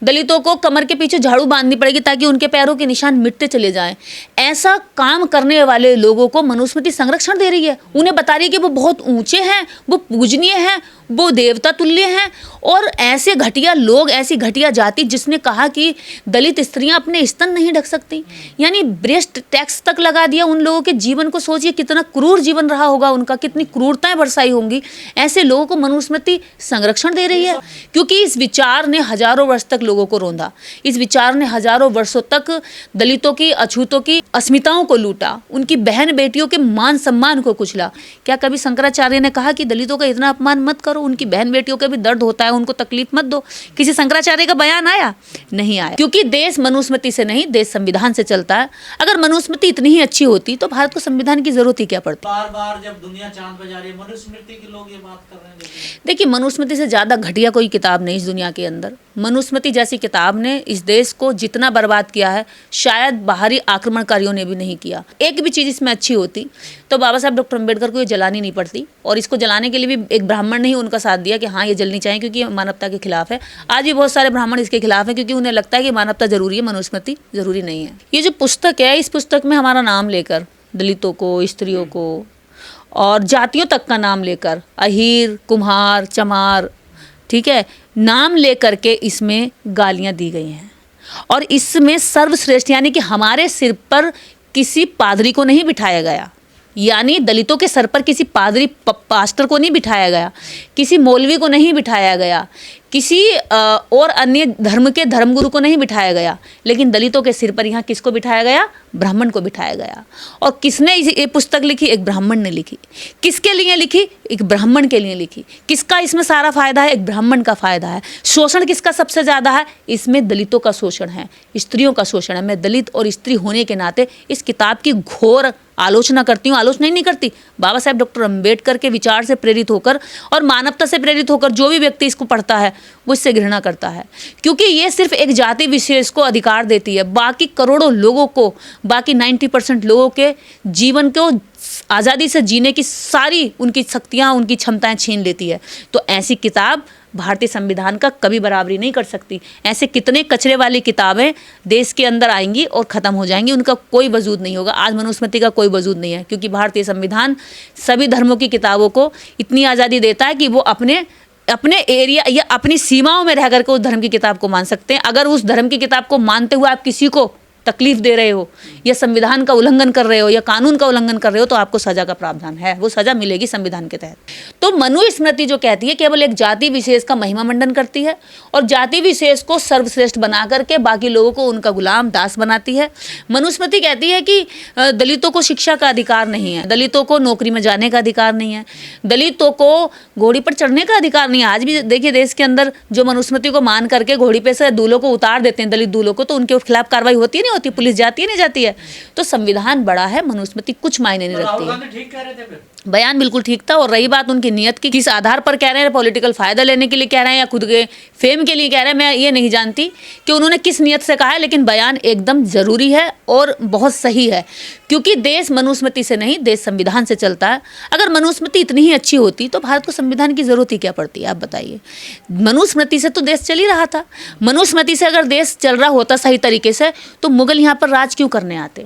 दलितों को कमर के पीछे झाड़ू बांधनी पड़ेगी ताकि उनके पैरों के निशान मिटते चले जाएं। ऐसा काम करने वाले लोगों को मनुस्मृति संरक्षण दे रही है, उन्हें बता रही है कि वो बहुत ऊंचे हैं, वो पूजनीय हैं, वो देवता तुल्य हैं। और ऐसे घटिया लोग, ऐसी घटिया जाति जिसने कहा कि दलित स्त्रियां अपने स्तन नहीं ढक सकती, यानी ब्रेस्ट टैक्स तक लगा दिया उन लोगों के जीवन को। सोचिए कितना क्रूर जीवन रहा होगा उनका, कितनी क्रूरताएं बरसाई होंगी। ऐसे लोगों को मनुस्मृति संरक्षण दे रही है, क्योंकि इस विचार ने हजारों वर्ष तक लोगों को रौंदा। इस विचार ने हजारों वर्षों तक दलितों की, अछूतों की अस्मिताओं को लूटा, उनकी बहन बेटियों के मान सम्मान को कुचला। क्या कभी शंकराचार्य ने कहा कि दलितों का इतना अपमान मत करो, उनकी बहन बेटियों का भी दर्द होता है, उनको तकलीफ मत दो? किसी शंकराचार्य का बयान आया? नहीं आया, क्योंकि देश मनुस्मृति से नहीं, देश संविधान से चलता है। अगर मनुस्मृति इतनी ही अच्छी होती तो भारत को संविधान की जरूरत ही क्या पड़ती? बार बार जब दुनिया चांद पे जा रही है, मनुस्मृति के लोग ये बात कर रहे हैं। देखिए, मनुस्मृति से ज्यादा घटिया कोई किताब नहीं इस दुनिया के अंदर। मनुस्मृति जैसी किताब ने इस देश को जितना बर्बाद किया है, शायद बाहरी आक्रमणकारियों ने भी नहीं किया। एक भी चीज इसमें अच्छी होती तो बाबा साहब डॉक्टर अम्बेडकर को ये जलानी नहीं पड़ती, और इसको जलाने के लिए भी एक ब्राह्मण ने ही उनका साथ दिया कि हाँ ये जलनी चाहिए क्योंकि ये मानवता के खिलाफ है। आज भी बहुत सारे ब्राह्मण इसके खिलाफ हैं क्योंकि उन्हें लगता है कि मानवता जरूरी है, मनुस्मृति जरूरी नहीं है। ये जो पुस्तक है, इस पुस्तक में हमारा नाम लेकर दलितों को, स्त्रियों को और जातियों तक का नाम लेकर, अहीर, कुम्हार, चमार, ठीक है, नाम लेकर के इसमें गालियां दी गई हैं। और इसमें सर्वश्रेष्ठ यानी कि हमारे सिर पर किसी पादरी को नहीं बिठाया गया, यानी दलितों के सर पर किसी पादरी पास्टर को नहीं बिठाया गया, किसी मौलवी को नहीं बिठाया गया, किसी और अन्य धर्म के धर्मगुरु को नहीं बिठाया गया, लेकिन दलितों के सिर पर यहाँ किसको बिठाया गया? ब्राह्मण को बिठाया गया। और किसने ये पुस्तक लिखी? एक ब्राह्मण ने लिखी। किसके लिए लिखी? एक ब्राह्मण के लिए लिखी। किसका इसमें सारा फायदा है? एक ब्राह्मण का फायदा है। शोषण किसका सबसे ज़्यादा है? इसमें दलितों का शोषण है, स्त्रियों का शोषण है। मैं दलित और स्त्री होने के नाते इस किताब की घोर आलोचना करती हूँ। आलोचना ही नहीं करती, बाबा साहेब डॉक्टर अम्बेडकर के विचार से प्रेरित होकर और मानवता से प्रेरित होकर जो भी व्यक्ति इसको पढ़ता है वो इससे घृणा करता है, क्योंकि ये सिर्फ एक जाति विशेष को अधिकार देती है, बाकी करोड़ों लोगों को, बाकी 90% लोगों के जीवन को आज़ादी से जीने की सारी उनकी शक्तियाँ, उनकी क्षमताएं छीन लेती है। तो ऐसी किताब भारतीय संविधान का कभी बराबरी नहीं कर सकती। ऐसे कितने कचरे वाली किताबें देश के अंदर आएंगी और ख़त्म हो जाएंगी, उनका कोई वजूद नहीं होगा। आज मनुस्मृति का कोई वजूद नहीं है, क्योंकि भारतीय संविधान सभी धर्मों की किताबों को इतनी आज़ादी देता है कि वो अपने एरिया या अपनी सीमाओं में रह करके उस धर्म की किताब को मान सकते हैं। अगर उस धर्म की किताब को मानते हुए आप किसी को तकलीफ दे रहे हो या संविधान का उल्लंघन कर रहे हो या कानून का उल्लंघन कर रहे हो तो आपको सजा का प्रावधान है, वो सजा मिलेगी संविधान के तहत। तो मनुस्मृति जो कहती है केवल एक जाति विशेष का महिमा मंडन करती है और जाति विशेष को सर्वश्रेष्ठ बना करके बाकी लोगों को उनका गुलाम दास बनाती है। मनुस्मृति कहती है कि दलितों को शिक्षा का अधिकार नहीं है, दलितों को नौकरी में जाने का अधिकार नहीं है, दलितों को घोड़ी पर चढ़ने का अधिकार नहीं है। आज भी देखिए देश के अंदर जो मनुस्मृति को मान करके घोड़ी पे से दूल्हों को उतार देते हैं, दलित दूल्हों को, तो उनके खिलाफ कार्रवाई होती है होती, पुलिस जाती है नहीं जाती है। तो संविधान बड़ा है, मनुस्मृति कुछ मायने नहीं रखती है। ठीक कह रहे थे फिर। बयान बिल्कुल ठीक था। और रही बात उनकी नियत की, किस आधार पर कह रहे हैं, पॉलिटिकल फायदा लेने के लिए कह रहे हैं या खुद के फेम के लिए कह रहे हैं, मैं ये नहीं जानती कि उन्होंने किस नियत से कहा है, लेकिन बयान एकदम जरूरी है और बहुत सही है, क्योंकि देश मनुस्मृति से नहीं, देश संविधान से चलता है। अगर मनुस्मृति इतनी ही अच्छी होती तो भारत को संविधान की जरूरत ही क्या पड़ती है, आप बताइए। मनुस्मृति से तो देश चल ही रहा था। मनुस्मृति से अगर देश चल रहा होता सही तरीके से तो मुगल यहाँ पर राज क्यों करने आते,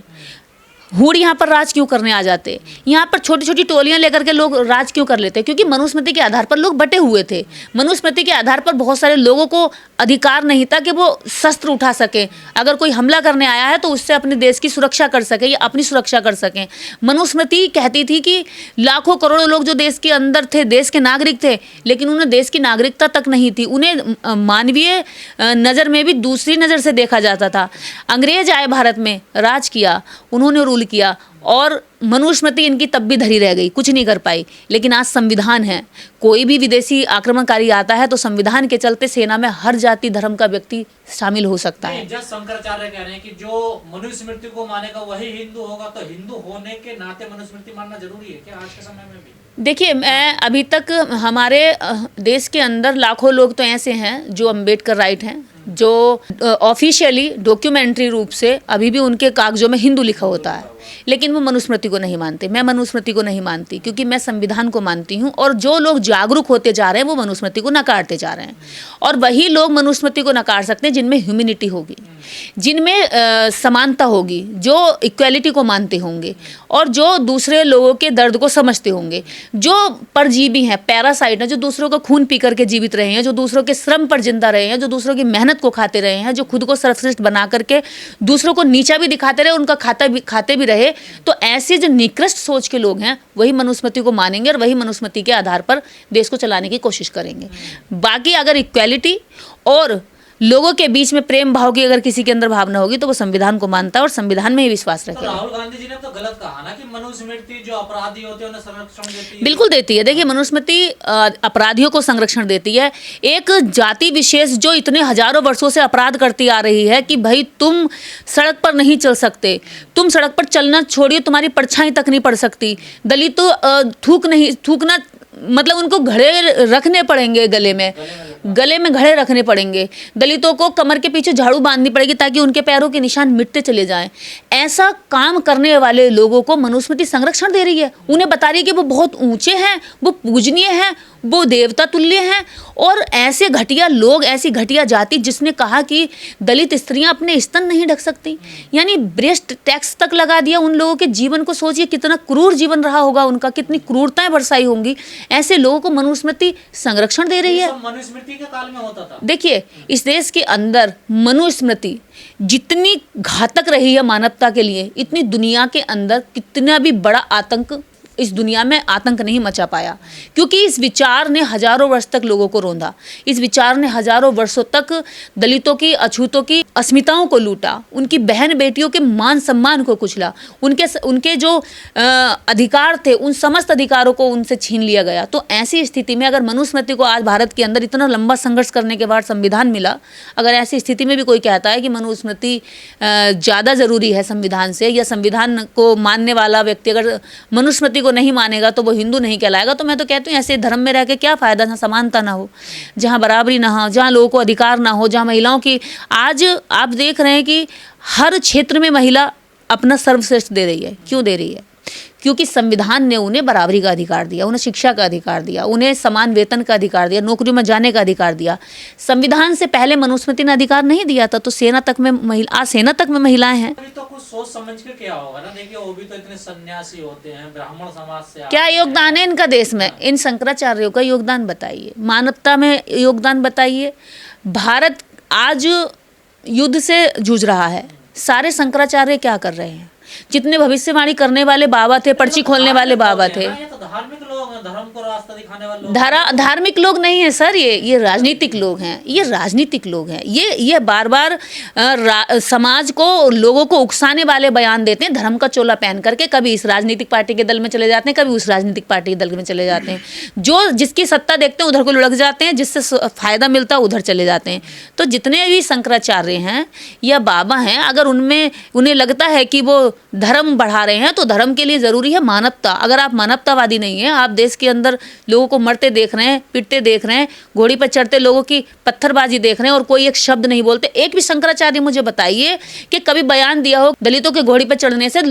हूड़ यहाँ पर राज क्यों करने आ जाते, यहाँ पर छोटी छोटी टोलियाँ लेकर के लोग राज क्यों कर लेते? क्योंकि मनुस्मृति के आधार पर लोग बटे हुए थे। मनुस्मृति के आधार पर बहुत सारे लोगों को अधिकार नहीं था कि वो शस्त्र उठा सके, अगर कोई हमला करने आया है तो उससे अपने देश की सुरक्षा कर सके या अपनी सुरक्षा कर सकें। मनुस्मृति कहती थी कि लाखों करोड़ों लोग जो देश के अंदर थे, देश के नागरिक थे, लेकिन उन्हें देश की नागरिकता तक नहीं थी, उन्हें मानवीय नज़र में भी दूसरी नज़र से देखा जाता था। अंग्रेज आए भारत में, राज किया, उन्होंने रूल किया और मनुस्मृति इनकी तब भी धरी रह गई, कुछ नहीं कर पाई। लेकिन आज संविधान है, कोई भी विदेशी आक्रमणकारी आता है तो संविधान के चलते सेना में हर जाति धर्म का व्यक्ति शामिल हो सकता है। जब शंकराचार्य कह रहे हैं कि जो मनुस्मृति को मानेगा वही हिंदू होगा, तो हिंदू होने के नाते मनुस्मृति मानना जरूरी है क्या आज के समय में भी? देखिए, मैं अभी तक हमारे देश के अंदर लाखों लोग तो ऐसे हैं जो अम्बेडकर राइट हैं, जो ऑफिशियली डॉक्यूमेंट्री रूप से अभी भी उनके कागजों में हिंदू लिखा होता है, लेकिन वो मनुस्मृति को नहीं मानते। मैं मनुस्मृति को नहीं मानती, क्योंकि मैं संविधान को मानती हूँ। और जो लोग जागरूक होते जा रहे हैं वो मनुस्मृति को नकारते जा रहे हैं। और वही लोग मनुस्मृति को नकार सकते हैं जिनमें ह्यूमैनिटी होगी, जिनमें समानता होगी, जो इक्वालिटी को मानते होंगे और जो दूसरे लोगों के दर्द को समझते होंगे। जो परजीवी हैं, पैरासाइट हैं, जो दूसरों का खून पी करके जीवित रहे हैं, जो दूसरों के श्रम पर जिंदा रहे हैं, जो दूसरों की मेहनत को खाते रहे हैं, जो खुद को सर्वश्रेष्ठ बना करके दूसरों को नीचा भी दिखाते रहे, उनका खाते भी रहे, तो ऐसे जो निकृष्ट सोच के लोग हैं वही मनुस्मृति को मानेंगे और वही मनुस्मृति के आधार पर देश को चलाने की कोशिश करेंगे। बाकी अगर इक्वालिटी और लोगों के बीच में प्रेम भाव की अगर किसी के अंदर भावना होगी तो वो संविधान को मानता है और संविधान में ही विश्वास तो रखेगा। राहुल गांधी जी ने तो गलत कहा ना कि मनुस्मृति जो अपराधी होते हैं उन्हें संरक्षण देती है। बिल्कुल देती है। देखिए, मनुस्मृति अपराधियों को संरक्षण देती है। एक जाति विशेष जो इतने हजारों वर्षों से अपराध करती आ रही है कि भाई तुम सड़क पर नहीं चल सकते, तुम सड़क पर चलना छोड़िए, तुम्हारी परछाई तक नहीं पड़ सकती, दलित थूकना मतलब उनको घड़े रखने पड़ेंगे, गले में घड़े रखने पड़ेंगे, दलितों को कमर के पीछे झाड़ू बांधनी पड़ेगी ताकि उनके पैरों के निशान मिटते चले जाएं। ऐसा काम करने वाले लोगों को मनुस्मृति संरक्षण दे रही है। उन्हें बता रही है कि वो बहुत ऊंचे हैं, वो पूजनीय हैं, वो देवता तुल्य हैं। और ऐसे घटिया लोग, ऐसी घटिया जाति जिसने कहा कि दलित स्त्रियां अपने स्तन नहीं ढक सकती, यानी ब्रेस्ट टैक्स तक लगा दिया उन लोगों के जीवन को। सोचिए कितना क्रूर जीवन रहा होगा उनका, कितनी क्रूरताएं बरसाई होंगी। ऐसे लोगों को मनुस्मृति संरक्षण दे रही है। मनुस्मृति के काल में होता था। देखिए, इस देश के अंदर मनुस्मृति जितनी घातक रही है मानवता के लिए, इतनी दुनिया के अंदर कितना भी बड़ा आतंक इस दुनिया में आतंक नहीं मचा पाया, क्योंकि इस विचार ने हजारों वर्ष तक लोगों को रोंदा। इस विचार ने हजारों वर्षों तक दलितों की, अछूतों की अस्मिताओं को लूटा, उनकी बहन बेटियों के मान सम्मान को कुचला, उनके जो अधिकार थे उन समस्त अधिकारों को उनसे छीन लिया गया। तो ऐसी स्थिति में अगर मनुस्मृति को आज भारत के अंदर इतना लंबा संघर्ष करने के बाद संविधान मिला, अगर ऐसी स्थिति में भी कोई कहता है कि मनुस्मृति ज़्यादा ज़रूरी है संविधान से, या संविधान को मानने वाला व्यक्ति अगर मनुस्मृति को नहीं मानेगा तो वो हिंदू नहीं कहलाएगा, तो मैं तो कहती हूँ ऐसे धर्म में रह के क्या फ़ायदा, जहाँ समानता ना हो, जहाँ बराबरी ना हो, जहाँ लोगों को अधिकार ना हो, जहाँ महिलाओं की, आज आप देख रहे हैं कि हर क्षेत्र में महिला अपना सर्वश्रेष्ठ दे रही है। क्यों दे रही है? क्योंकि संविधान ने उन्हें बराबरी का अधिकार दिया, उन्हें शिक्षा का अधिकार दिया, उन्हें समान वेतन का अधिकार दिया, नौकरी में जाने का अधिकार दिया। संविधान से पहले मनुस्मृति ने अधिकार नहीं दिया था, तो सेना तक में महिलाएं हैं। तो कुछ सोच समझ के क्या होगा ना। देखिए, वो भी तो इतने सन्यासी होते हैं, ब्राह्मण समाज से। क्या योगदान है इनका देश में? इन शंकराचार्यों का योगदान बताइए, मानवता में योगदान बताइए। भारत आज युद्ध से जूझ रहा है, सारे शंकराचार्य क्या कर रहे हैं? जितने भविष्यवाणी करने वाले बाबा थे, पर्ची खोलने वाले बाबा थे, ये तो धार्मिक लोग हैं, धर्म को रास्ता दिखाने वाले लोग। धार्मिक लोग नहीं है सर, ये राजनीतिक लोग हैं। ये राजनीतिक लोग हैं। ये बार बार समाज को, लोगों को उकसाने वाले बयान देते हैं, धर्म का चोला पहन करके। कभी इस राजनीतिक पार्टी के दल में चले जाते हैं, कभी उस राजनीतिक पार्टी के दल में चले जाते हैं। जो जिसकी सत्ता देखते हैं उधर को लुढ़क जाते हैं, जिससे फायदा मिलता है उधर चले जाते हैं। तो जितने भी शंकराचार्य हैं या बाबा हैं, अगर उन्हें लगता है कि वो धर्म बढ़ा रहे हैं, तो धर्म के लिए ज़रूरी है मानवता। अगर आप मानवतावादी नहीं हैं, आप देश के अंदर लोगों को मरते देख रहे हैं, पिटते देख रहे हैं, घोड़ी पर चढ़ते लोगों की पत्थरबाजी देख रहे हैं और कोई एक शब्द नहीं बोलते। एक भी शंकराचार्य मुझे बताइए कि कभी बयान दिया हो दलितों के घोड़ी पर चढ़ने से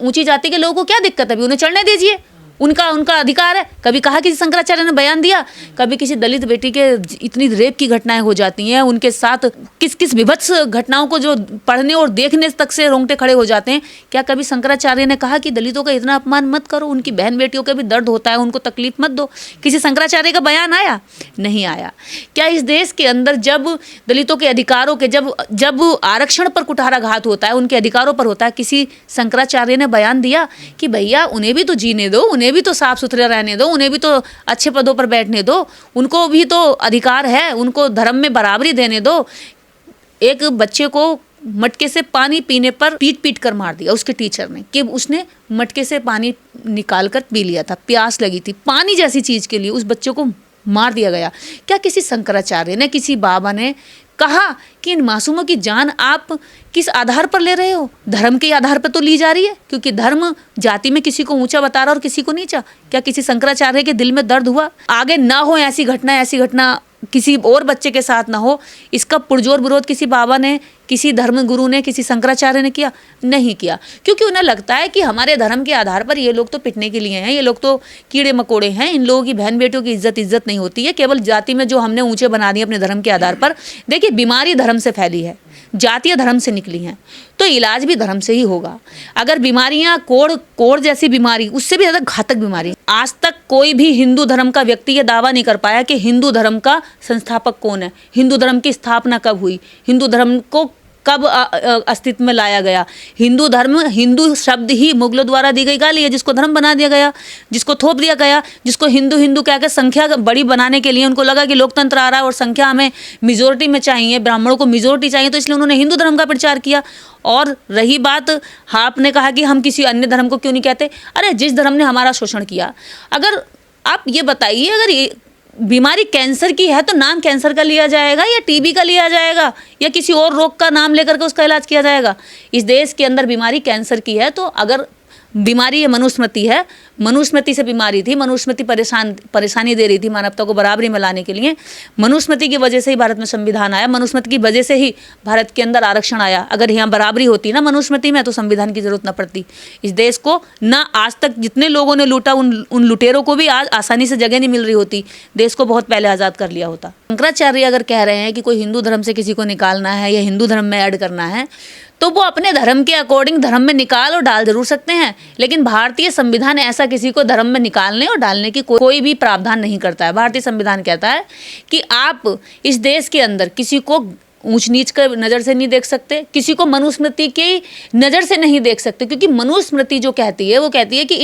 ऊंची जाति के लोगों को क्या दिक्कत है? उन्हें चढ़ने दीजिए, उनका अधिकार है। कभी कहा किसी शंकराचार्य ने बयान दिया? कभी किसी दलित बेटी के इतनी रेप की घटनाएं हो जाती हैं, उनके साथ किस विभत्स घटनाओं को जो पढ़ने और देखने तक से रोंगटे खड़े हो जाते हैं, क्या कभी शंकराचार्य ने कहा कि दलितों का इतना अपमान मत करो, उनकी बहन बेटियों का भी दर्द होता है, उनको तकलीफ मत दो? किसी शंकराचार्य का बयान आया? नहीं आया। क्या इस देश के अंदर जब दलितों के अधिकारों के जब आरक्षण पर कुठाराघात होता है, उनके अधिकारों पर होता है, किसी शंकराचार्य ने बयान दिया कि भैया उन्हें भी तो जीने दो, उन्हें भी तो साफ सुथरे रहने दो, उन्हें भी तो अच्छे पदों पर बैठने दो, उनको भी तो अधिकार है, उनको धर्म में बराबरी देने दो? एक बच्चे को मटके से पानी पीने पर पीट कर मार दिया उसके टीचर ने, कि उसने मटके से पानी निकाल कर पी लिया था, प्यास लगी थी। पानी जैसी चीज के लिए उस बच्चे को मार दिया गया। क्या किसी शंकराचार्य ने, किसी बाबा ने कहा कि इन मासूमों की जान आप किस आधार पर ले रहे हो? धर्म के आधार पर तो ली जा रही है, क्योंकि धर्म जाति में किसी को ऊंचा बता रहा और किसी को नीचा। क्या किसी शंकराचार्य के दिल में दर्द हुआ? आगे ना हो ऐसी घटना किसी और बच्चे के साथ ना हो, इसका पुरजोर विरोध किसी बाबा ने, किसी धर्म गुरु ने, किसी शंकराचार्य ने किया? नहीं किया, क्योंकि उन्हें लगता है कि हमारे धर्म के आधार पर ये लोग तो पिटने के लिए हैं, ये लोग तो कीड़े मकोड़े हैं, इन लोगों की बहन बेटियों की इज्जत नहीं होती है, केवल जाति में जो हमने ऊंचे बना दिए अपने धर्म के आधार पर। देखिए, बीमारी धर्म से फैली है, जातीय धर्म से निकली हैं, तो इलाज भी धर्म से ही होगा। अगर बीमारियां कोढ़ जैसी बीमारी, उससे भी ज़्यादा घातक बीमारी, आज तक कोई भी हिंदू धर्म का व्यक्ति ये दावा नहीं कर पाया कि हिंदू धर्म का संस्थापक कौन है, हिंदू धर्म की स्थापना कब हुई, हिंदू धर्म को कब अस्तित्व में लाया गया। हिंदू धर्म, हिंदू शब्द ही मुगलों द्वारा दी गई गाली है, जिसको धर्म बना दिया गया, जिसको थोप दिया गया, जिसको हिंदू हिंदू कहकर संख्या बड़ी बनाने के लिए उनको लगा कि लोकतंत्र आ रहा है और संख्या हमें मेजोरिटी में चाहिए, ब्राह्मणों को मेजोरिटी चाहिए, तो इसलिए उन्होंने हिंदू धर्म का प्रचार किया। और रही बात, आपने कहा कि हम किसी अन्य धर्म को क्यों नहीं कहते, अरे जिस धर्म ने हमारा शोषण किया, अगर आप ये बताइए, अगर ये बीमारी कैंसर की है तो नाम कैंसर का लिया जाएगा या टीबी का लिया जाएगा या किसी और रोग का नाम लेकर के उसका इलाज किया जाएगा? इस देश के अंदर बीमारी कैंसर की है, तो अगर बीमारी ये मनुस्मृति है, मनुस्मृति से बीमारी थी, मनुस्मृति परेशानी दे रही थी मानवता को बराबरी में लाने के लिए, मनुस्मृति की वजह से ही भारत में संविधान आया, मनुस्मृति की वजह से ही भारत के अंदर आरक्षण आया। अगर यहाँ बराबरी होती ना मनुस्मृति में, तो संविधान की जरूरत न पड़ती। इस देश को ना आज तक जितने लोगों ने लूटा, उन लुटेरों को भी आज आसानी से जगह नहीं मिल रही होती, देश को बहुत पहले आज़ाद कर लिया होता। शंकराचार्य अगर कह रहे हैं कि कोई हिंदू धर्म से किसी को निकालना है या हिंदू धर्म में ऐड करना है, तो वो अपने धर्म के अकॉर्डिंग धर्म में निकाल और डाल जरूर सकते हैं, लेकिन भारतीय संविधान ऐसा किसी को धर्म में निकालने और डालने की कोई भी प्रावधान नहीं करता है। भारतीय संविधान कहता है कि आप इस देश के अंदर किसी को ऊंच नीच कर नज़र से नहीं देख सकते, किसी को मनुस्मृति की नज़र से नहीं देख सकते, क्योंकि मनुस्मृति जो कहती है वो कहती है कि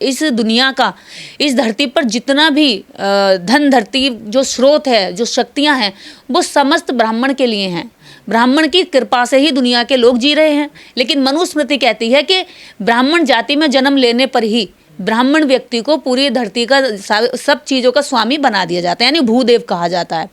इस दुनिया का, इस धरती पर जितना भी धन धरती जो स्रोत है, जो शक्तियां हैं, वो समस्त ब्राह्मण के लिए हैं। ब्राह्मण की कृपा से ही दुनिया के लोग जी रहे हैं। लेकिन मनुस्मृति कहती है कि ब्राह्मण जाति में जन्म लेने पर ही ब्राह्मण व्यक्ति को पूरी धरती का सब चीज़ों का स्वामी बना दिया जाता है, यानी भूदेव कहा जाता है।